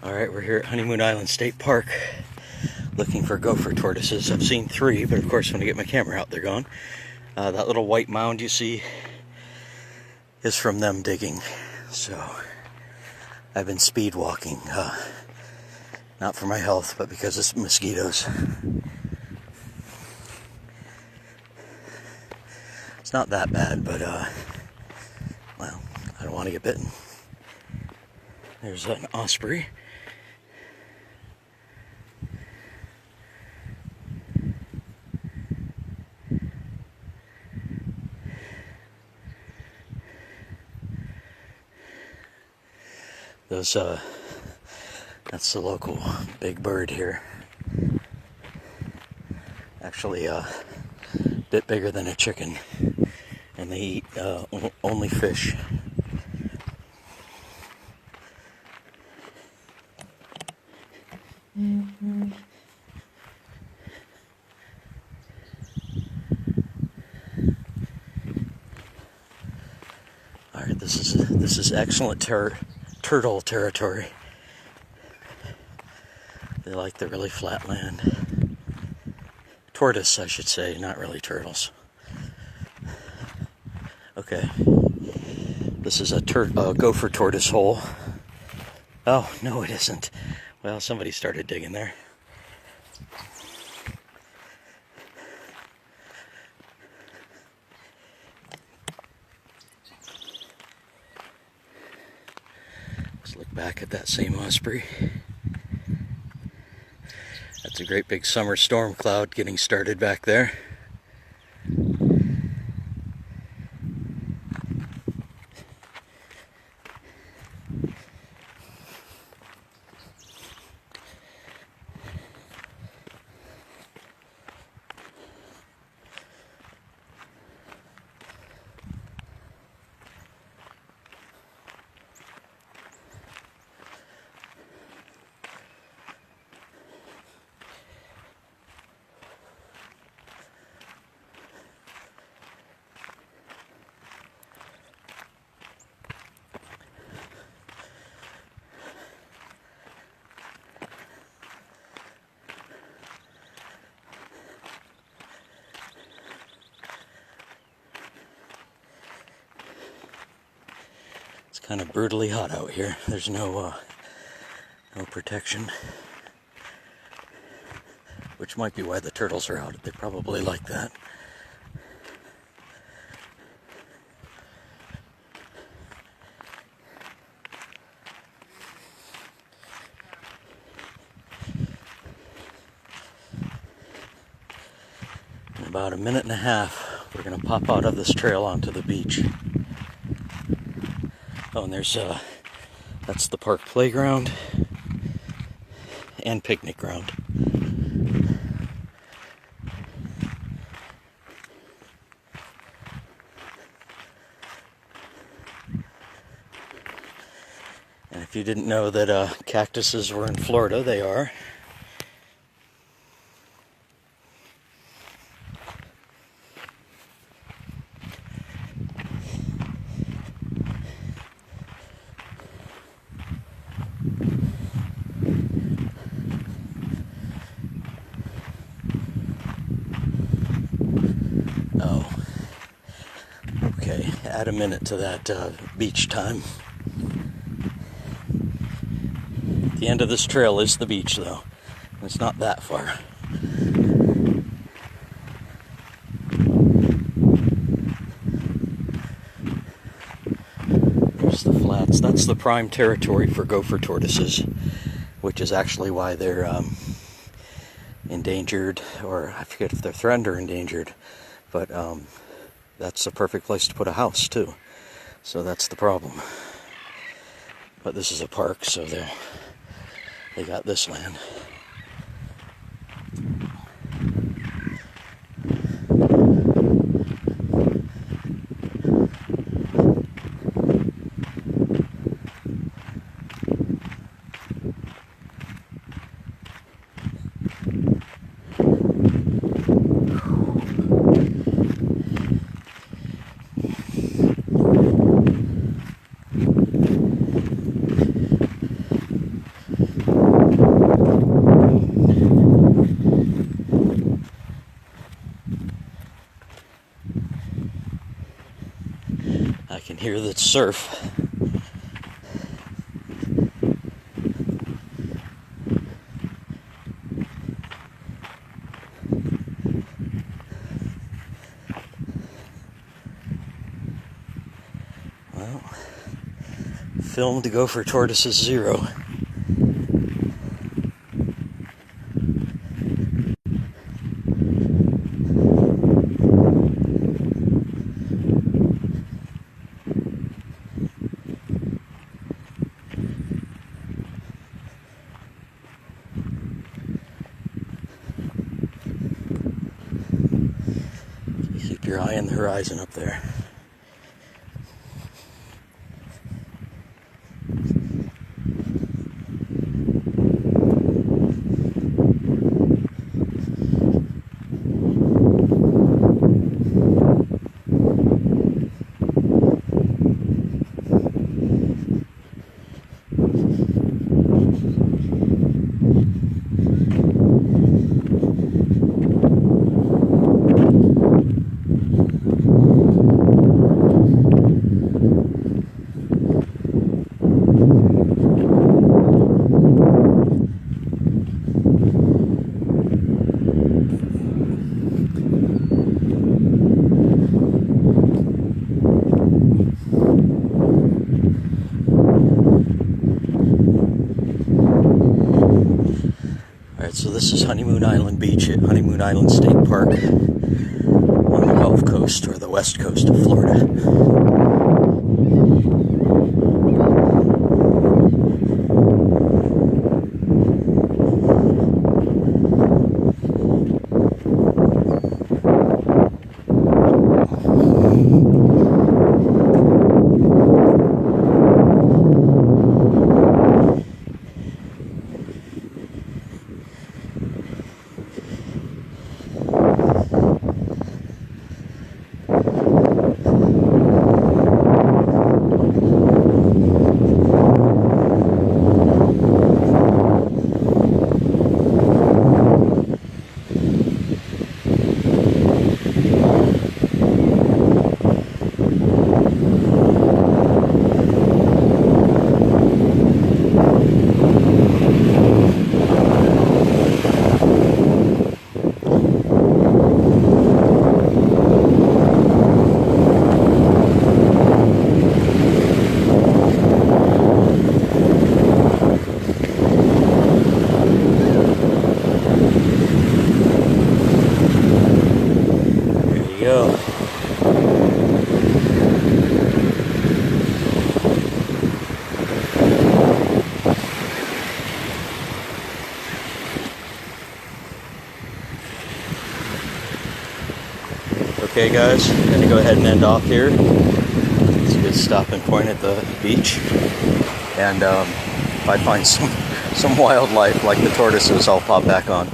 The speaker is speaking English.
Alright, we're here at Honeymoon Island State Park looking for gopher tortoises. I've seen 3, but of course when I get my camera out they're gone. That little white mound you see is from them digging. So I've been speed walking, not for my health, but because of mosquitoes. It's not that bad, but well, I don't want to get bitten. There's an osprey. That's the local big bird here. Actually, a bit bigger than a chicken, and they eat only fish. All right, this is excellent turtle territory. They like the really flat land. Tortoise, I should say, not really turtles. Okay, this is a gopher tortoise hole. Oh, no it isn't. Well, somebody started digging there. Let's look back at that same osprey. That's a great big summer storm cloud getting started back there. It's kind of brutally hot out here. There's no protection, which might be why the turtles are out. They probably like that. In about a minute and a half, we're going to pop out of this trail onto the beach. Oh, and there's, that's the park playground and picnic ground. And if you didn't know that cactuses were in Florida, they are. Oh, okay, add a minute to that beach time. The end of this trail is the beach, though. It's not that far. There's the flats. That's the prime territory for gopher tortoises, which is actually why they're endangered, or I forget if they're threatened or endangered, but that's the perfect place to put a house too. So that's the problem. But this is a park, so they got this land. I can hear the surf. Well, film to go for tortoises 0. Keep your eye on the horizon up there. So this is Honeymoon Island Beach at Honeymoon Island State Park on the Gulf Coast, or the west coast of Florida. Go. Okay guys, I'm going to go ahead and end off here. It's a good stopping point at the beach. And if I find some wildlife like the tortoises, I'll pop back on.